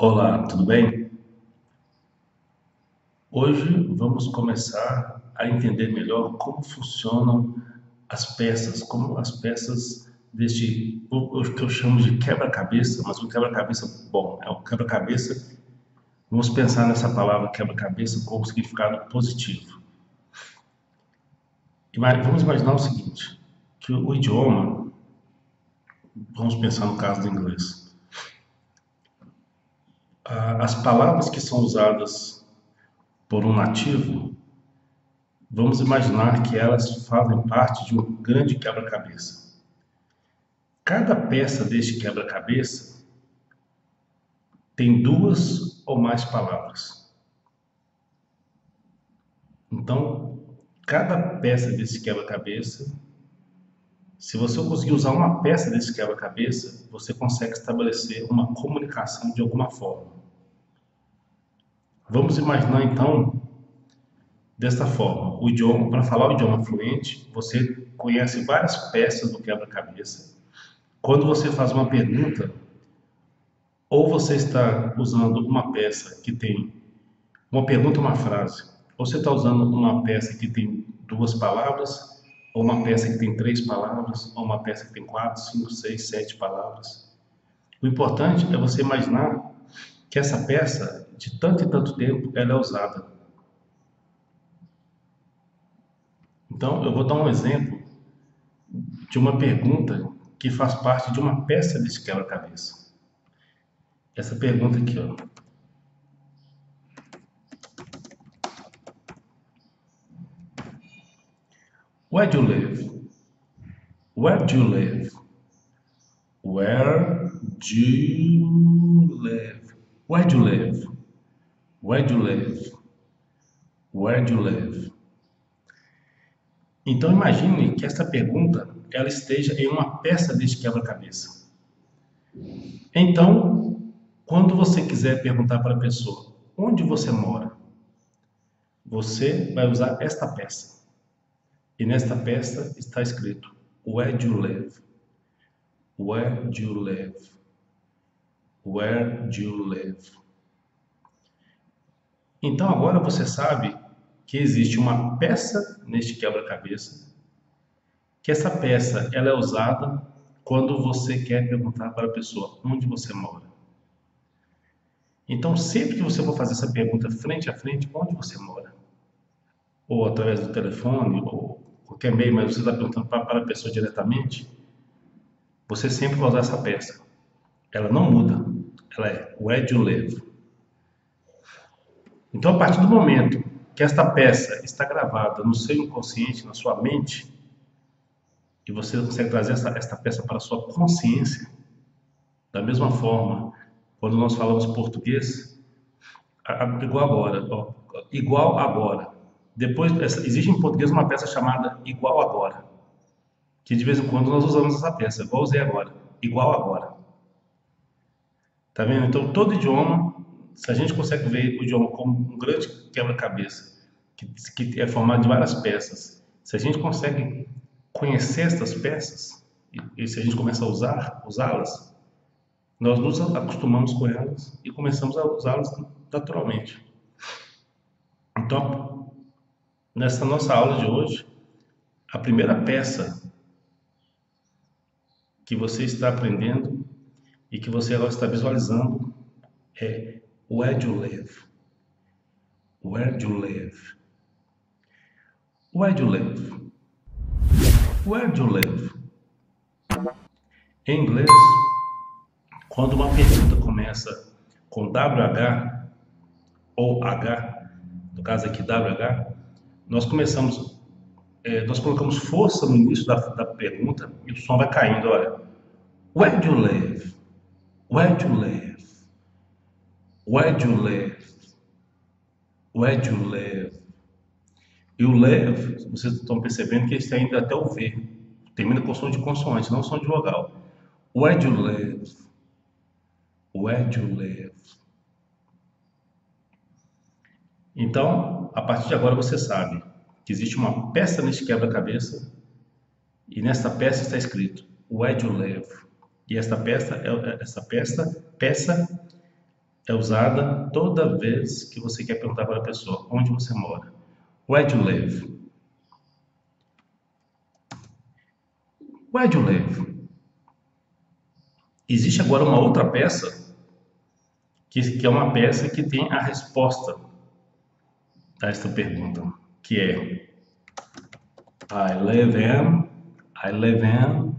Olá, tudo bem? Hoje vamos começar a entender melhor como funcionam as peças, como as peças deste, o que eu chamo de quebra-cabeça, mas um quebra-cabeça bom, é um quebra-cabeça. Vamos pensar nessa palavra quebra-cabeça com um significado positivo. Vamos imaginar o seguinte, que o idioma, vamos pensar no caso do inglês, as palavras que são usadas por um nativo. Vamos imaginar que elas fazem parte de um grande quebra-cabeça. Cada peça deste quebra-cabeça tem duas ou mais palavras. Então, cada peça desse quebra-cabeça, se você conseguir usar uma peça desse quebra-cabeça, você consegue estabelecer uma comunicação de alguma forma. Vamos imaginar então desta forma: o idioma, para falar o idioma fluente, você conhece várias peças do quebra-cabeça. Quando você faz uma pergunta, ou você está usando uma peça que tem uma pergunta e uma frase, ou você está usando uma peça que tem duas palavras, ou uma peça que tem três palavras, ou uma peça que tem quatro, cinco, seis, sete palavras. O importante é você imaginar que essa peça, de tanto e tanto tempo, ela é usada. Então, eu vou dar um exemplo de uma pergunta que faz parte de uma peça desse quebra-cabeça. Essa pergunta aqui, ó. Where do you live? Where do you live? Where do you live? Where do you live? Where do you live? Where do you live? Então imagine que essa pergunta ela esteja em uma peça deste quebra-cabeça. Então, quando você quiser perguntar para a pessoa onde você mora, você vai usar esta peça. E nesta peça está escrito Where do you live? Where do you live? Where do you live? Então agora você sabe que existe uma peça neste quebra-cabeça, que essa peça ela é usada quando você quer perguntar para a pessoa onde você mora. Então sempre que você for fazer essa pergunta frente a frente, onde você mora? Ou através do telefone, ou qualquer meio, mas você está perguntando para a pessoa diretamente, você sempre vai usar essa peça. Ela não muda, ela é Where do you live? Então, a partir do momento que esta peça está gravada no seu inconsciente, na sua mente, e você consegue trazer esta peça para a sua consciência, da mesma forma, quando nós falamos português, igual agora, ó, igual agora. Depois, existe em português uma peça chamada igual agora, que de vez em quando nós usamos essa peça, igual usei agora, igual agora. Tá vendo? Então, todo idioma, se a gente consegue ver o idioma como um grande quebra-cabeça, que é formado de várias peças, se a gente consegue conhecer essas peças, e se a gente começa a usá-las, nós nos acostumamos com elas e começamos a usá-las naturalmente. Então, nessa nossa aula de hoje, a primeira peça que você está aprendendo e que você agora está visualizando é Where do you live? Where do you live? Where do you live? Where do you live? Em inglês, quando uma pergunta começa com WH ou H, no caso aqui WH, nós nós colocamos força no início da pergunta e o som vai caindo, olha. Where do you live? Where do you live? Where do you live? Where do you live? E o live, vocês estão percebendo que está indo até o V. Termina com som de consoante, não som de vogal. Where do you live? Where do you live? Então, a partir de agora você sabe que existe uma peça neste quebra-cabeça e nesta peça está escrito Where do you live? E essa peça é usada toda vez que você quer perguntar para a pessoa onde você mora. Where do you live? Where do you live? Existe agora uma outra peça, que é uma peça que tem a resposta a esta pergunta, que é I live in, I live in,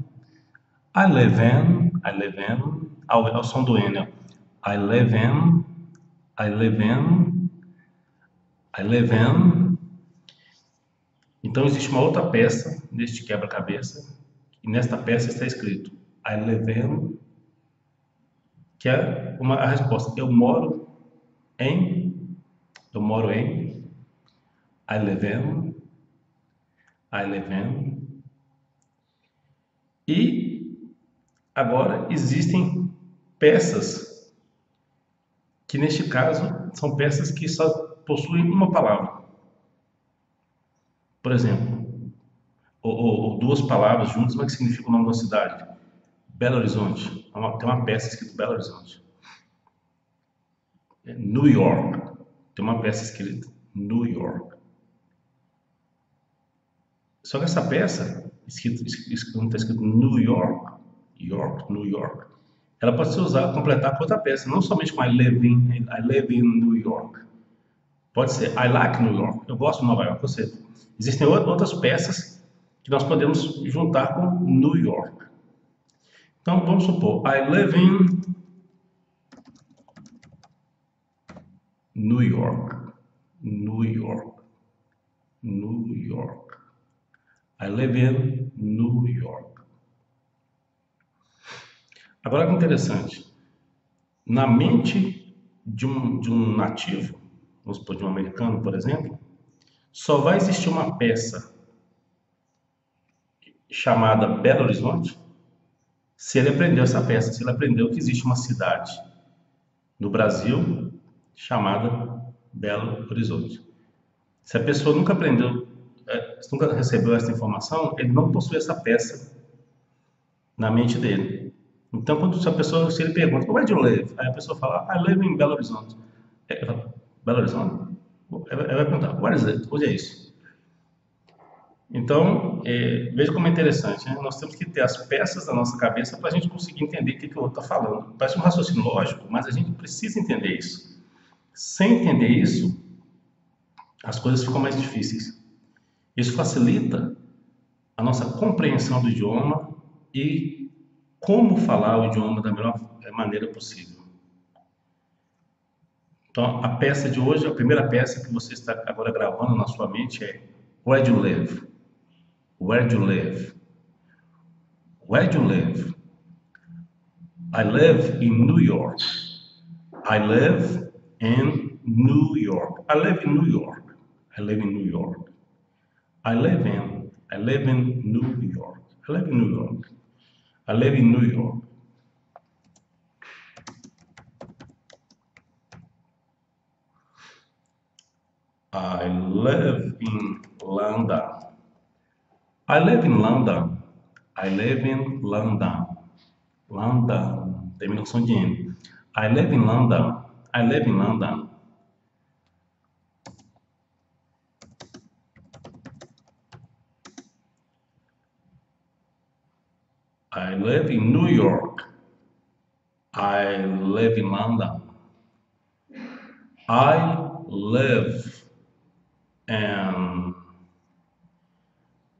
I live in, I live in, ao som do N, I live in, I live in, I live in. Então existe uma outra peça neste quebra-cabeça, e nesta peça está escrito I live in, que é a resposta. Eu moro em, I live in, I live in. E agora existem peças que neste caso são peças que só possuem uma palavra. Por exemplo, ou duas palavras juntas, mas que significam o nome da cidade. Belo Horizonte. Tem uma peça escrita Belo Horizonte. New York. Tem uma peça escrita New York. Só que essa peça, não está escrito New York, New York, ela pode ser usada, completar com outra peça, não somente com I live in New York. Pode ser I like New York, eu gosto de Nova York. Ou seja, existem outras peças que nós podemos juntar com New York. Então, vamos supor, I live in New York, New York, New York. I live in New York. Agora que interessante, na mente de um nativo, vamos supor, de um americano, por exemplo, só vai existir uma peça chamada Belo Horizonte se ele aprendeu essa peça, se ele aprendeu que existe uma cidade no Brasil chamada Belo Horizonte. Se a pessoa nunca aprendeu, se nunca recebeu essa informação, ele não possui essa peça na mente dele. Então, se ele pergunta, where do you live? Aí a pessoa fala, I live in Belo Horizonte. Ele fala, Belo Horizonte? Ele vai perguntar, what is it? Onde é isso? Então, veja como é interessante, né? Nós temos que ter as peças da nossa cabeça para a gente conseguir entender o que o outro está falando. Parece um raciocínio lógico, mas a gente precisa entender isso. Sem entender isso, as coisas ficam mais difíceis. Isso facilita a nossa compreensão do idioma e como falar o idioma da melhor maneira possível. Então, a peça de hoje, a primeira peça que você está agora gravando na sua mente é Where do you live? Where do you live? Where do you live? I live in New York. I live in New York. I live in New York. I live in New York. I live in New York. I live in New York. I live in New York. I live in London. I live in London. I live in London. London. Terminação de N. I live in London. I live in London. I live in New York. I live in London. I live in,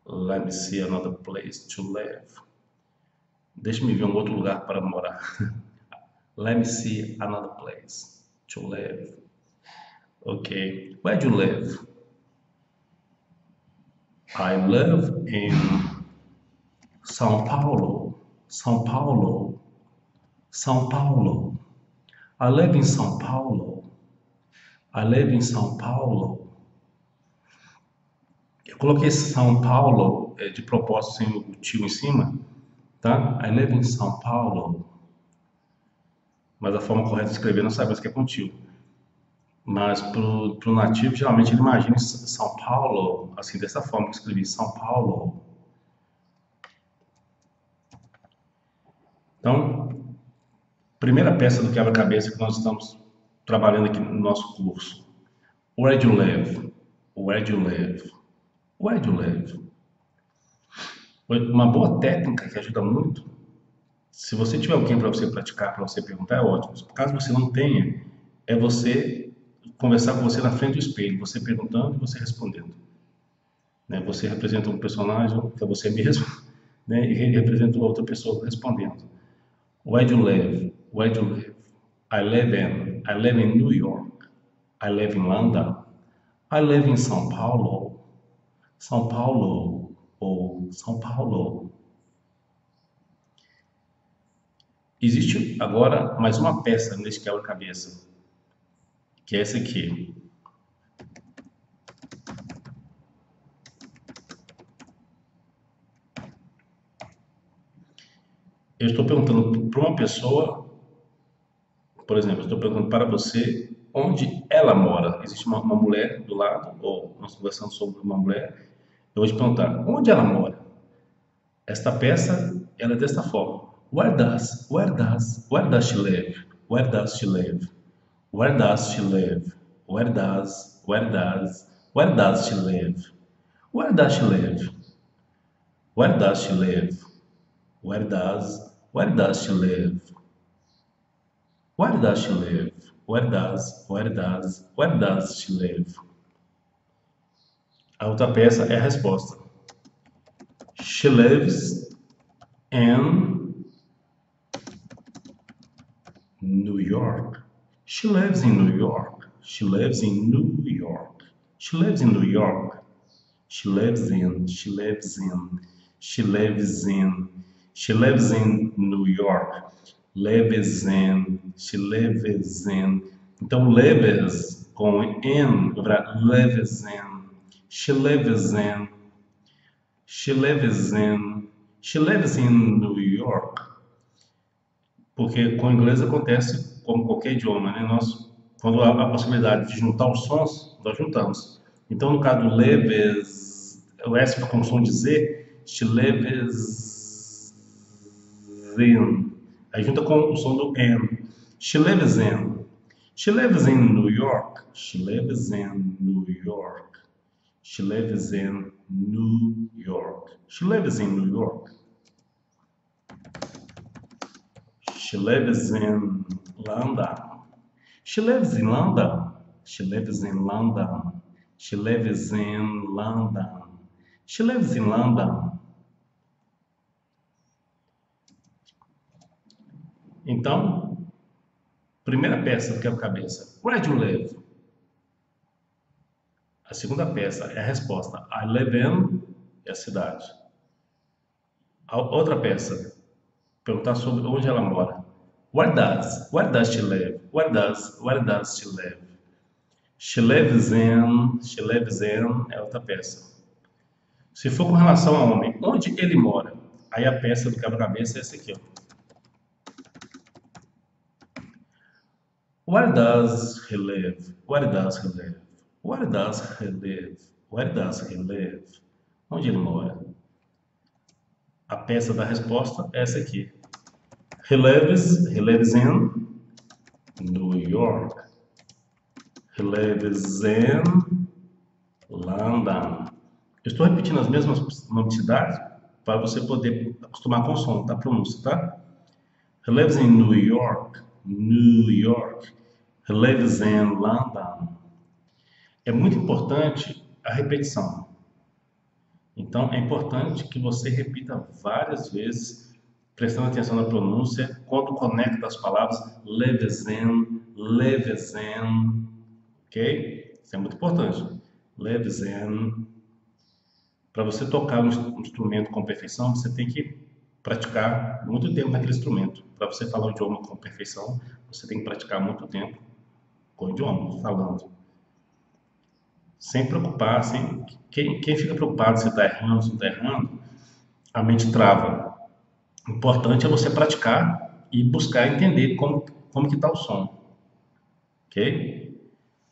let me see another place to live. Deixa-me ver um outro lugar para morar. Let me see another place to live. Okay, where do you live? I live in São Paulo. São Paulo. São Paulo. I live in São Paulo. I live in São Paulo. Eu coloquei São Paulo de propósito sem o tio em cima, tá? I live in São Paulo. Mas a forma correta de escrever não sabe mais que é com tio. Mas pro nativo, geralmente ele imagina São Paulo, assim, dessa forma que eu escrevi, São Paulo. Então, primeira peça do quebra-cabeça que nós estamos trabalhando aqui no nosso curso. Where do you live? Where do you live? Where do you live? Uma boa técnica que ajuda muito, se você tiver alguém para você praticar, para você perguntar, é ótimo. Caso você não tenha, é você conversar com você na frente do espelho, você perguntando e você respondendo. Né? Você representa um personagem, que é você mesmo, né? E representa outra pessoa respondendo. Where do you live? Where do you live? I live in New York. I live in London. I live in São Paulo. São Paulo. Ou São Paulo. Existe agora mais uma peça nesse quebra-cabeça, que é essa aqui. Eu estou perguntando para uma pessoa, por exemplo, estou perguntando para você onde ela mora. Existe uma mulher do lado, ou nós conversando sobre uma mulher, eu vou te perguntar, onde ela mora? Esta peça, ela é desta forma. Where does she live? Where does she live? Where does she live? Where does she live? Where does she live? Where does she live? Where does she live? Where does she live? Where does she live? A outra peça é a resposta. She lives in New York. She lives in New York. She lives in New York. She lives in New York. She lives in New York. She lives in. Então, lives com in, lives in. She lives in New York. Porque com o inglês acontece como qualquer idioma, né? Quando há a possibilidade de juntar os sons, nós juntamos. Então, no caso do lives, o S com som de Z, she lives in. Aí junta com o som do N. She lives in New York. She lives in New York. She lives in New York. She lives in New York. She lives in London. She lives in London. She lives in London. She lives in London. She lives in London. Então, primeira peça do quebra-cabeça. Where do you live? A segunda peça é a resposta. I live in é a cidade. A outra peça, perguntar sobre onde ela mora. Where does she live? Where does she live? She lives in é outra peça. Se for com relação ao homem, onde ele mora? Aí a peça do quebra-cabeça é essa aqui, ó. Where does he live? Where does he live? Where does he live? Where does he live? Onde ele mora? A peça da resposta é essa aqui. He lives in New York. He lives in London. Eu estou repetindo as mesmas nomes de cidade para você poder acostumar com o som, tá? A pronúncia, tá? He lives in New York. New York. He lives in London. É muito importante a repetição. Então, é importante que você repita várias vezes, prestando atenção na pronúncia, quando conecta as palavras lives in, ok? Isso é muito importante. Lives in. Para você tocar um instrumento com perfeição, você tem que praticar muito tempo naquele instrumento. Para você falar o idioma com perfeição, você tem que praticar muito tempo com o idioma, falando. Sem preocupar, quem fica preocupado se está errando, se não está errando, a mente trava. O importante é você praticar e buscar entender como que está o som. Ok?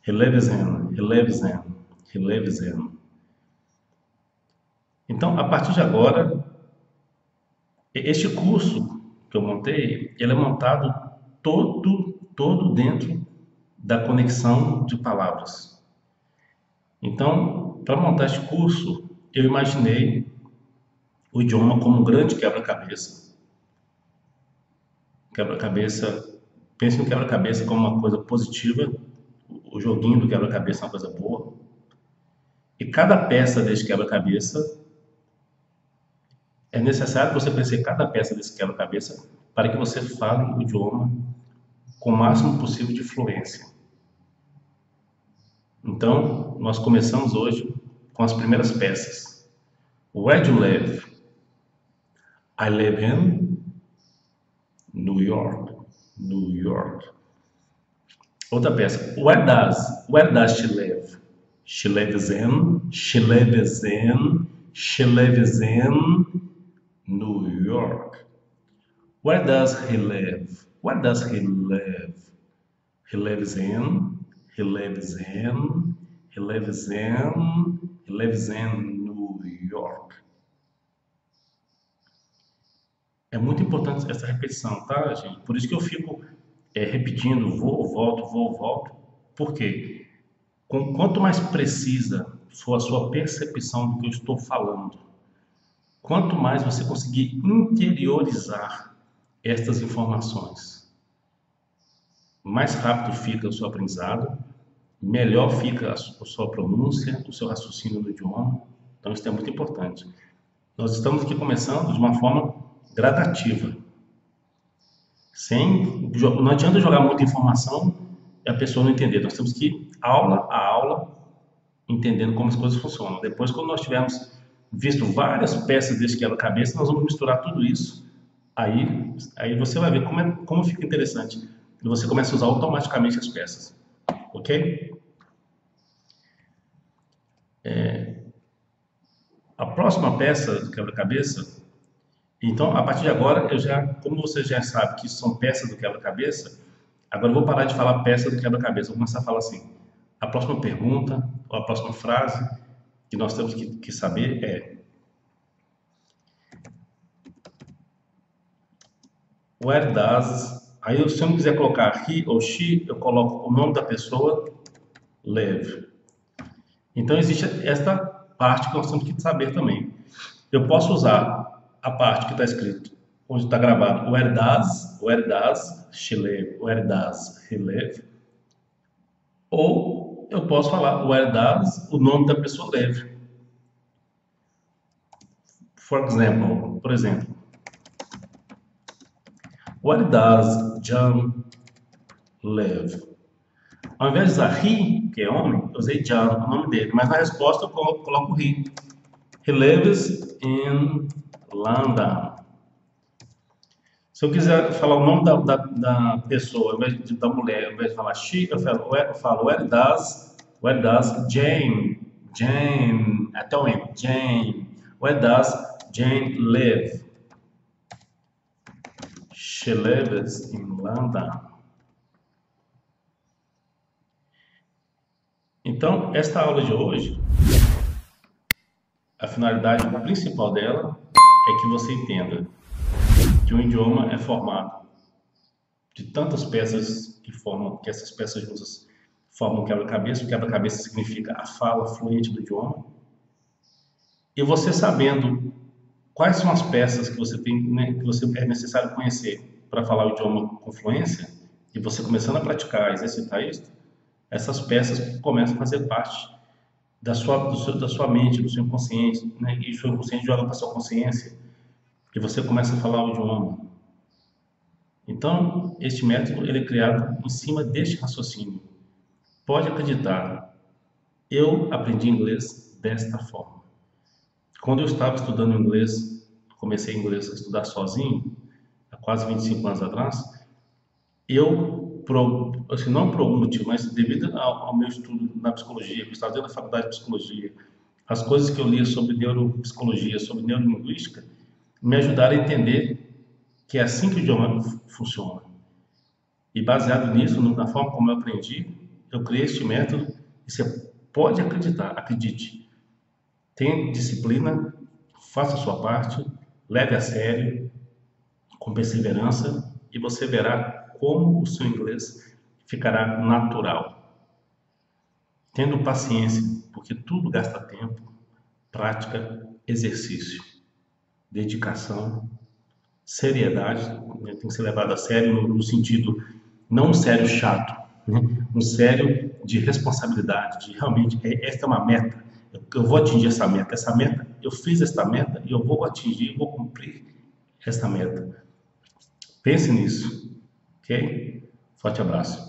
He lives in. Então, a partir de agora, este curso que eu montei, ele é montado todo dentro da conexão de palavras. Então, para montar este curso, eu imaginei o idioma como um grande quebra-cabeça. Quebra-cabeça, pense no quebra-cabeça como uma coisa positiva, o joguinho do quebra-cabeça é uma coisa boa. E cada peça desse quebra-cabeça, é necessário que você pense cada peça desse quebra-cabeça para que você fale o idioma com o máximo possível de fluência. Então, nós começamos hoje com as primeiras peças. Where do you live? I live in New York. New York. Outra peça. Where does she live? She lives in New York. Where does he live? Where does he live? He lives in New York. É muito importante essa repetição, tá, gente? Por isso que eu fico repetindo, vou, volto. Por quê? Quanto mais precisa for a sua percepção do que eu estou falando, quanto mais você conseguir interiorizar estas informações, mais rápido fica o seu aprendizado, melhor fica a sua pronúncia, o seu raciocínio no idioma. Então, isso é muito importante. Nós estamos aqui começando de uma forma gradativa. Não adianta jogar muita informação e a pessoa não entender. Nós temos que ir aula a aula, entendendo como as coisas funcionam. Depois, quando nós tivermos visto várias peças desse quebra-cabeça, nós vamos misturar tudo isso. Aí você vai ver como fica interessante. E você começa a usar automaticamente as peças. Ok? A próxima peça do quebra-cabeça, então, a partir de agora, como você já sabe que são peças do quebra-cabeça, agora eu vou parar de falar peça do quebra-cabeça, vou começar a falar assim. A próxima pergunta, ou a próxima frase que nós temos que saber é: Where does... Aí, se eu não quiser colocar he ou she, eu coloco o nome da pessoa, live. Então, existe esta parte que nós temos que saber também. Eu posso usar a parte que está escrito, onde está gravado, where does she live, where does he live, ou eu posso falar, where does o nome da pessoa live. Por exemplo, where does John live? Ao invés de usar he, que é homem, eu usei John, o nome dele, mas na resposta eu coloco he. He lives in London. Se eu quiser falar o nome da pessoa, ao invés da mulher, ao invés de falar she, eu falo where does Jane, até o N, Jane, where does Jane live? She lives in London. Então, esta aula de hoje, a finalidade principal dela é que você entenda que um idioma é formado de tantas peças que essas peças juntas formam um quebra-cabeça. O quebra-cabeça significa a fala fluente do idioma. E você sabendo quais são as peças que você tem, né, que você é necessário conhecer para falar o idioma com fluência, e você começando a praticar, exercitar isso, essas peças começam a fazer parte da sua mente, do seu inconsciente, né? E o seu inconsciente joga para a sua consciência, e você começa a falar o idioma. Então, este método ele é criado em cima deste raciocínio. Pode acreditar, eu aprendi inglês desta forma. Quando eu estava estudando inglês, comecei inglês a estudar sozinho, há quase 25 anos atrás, não por algum motivo, mas devido ao meu estudo na psicologia, eu estava dentro da faculdade de psicologia, as coisas que eu lia sobre neuropsicologia, sobre neurolinguística, me ajudaram a entender que é assim que o idioma funciona. E baseado nisso, na forma como eu aprendi, eu criei este método e você pode acreditar, acredite. Tenha disciplina, faça a sua parte, leve a sério, com perseverança, e você verá como o seu inglês ficará natural. Tendo paciência, porque tudo gasta tempo, prática, exercício, dedicação, seriedade, né? Tem que ser levado a sério no sentido, não um sério chato, né? Um sério de responsabilidade, de realmente, esta é uma meta, eu vou atingir essa meta, eu fiz esta meta e eu vou atingir, eu vou cumprir esta meta. Pense nisso, ok? Forte abraço.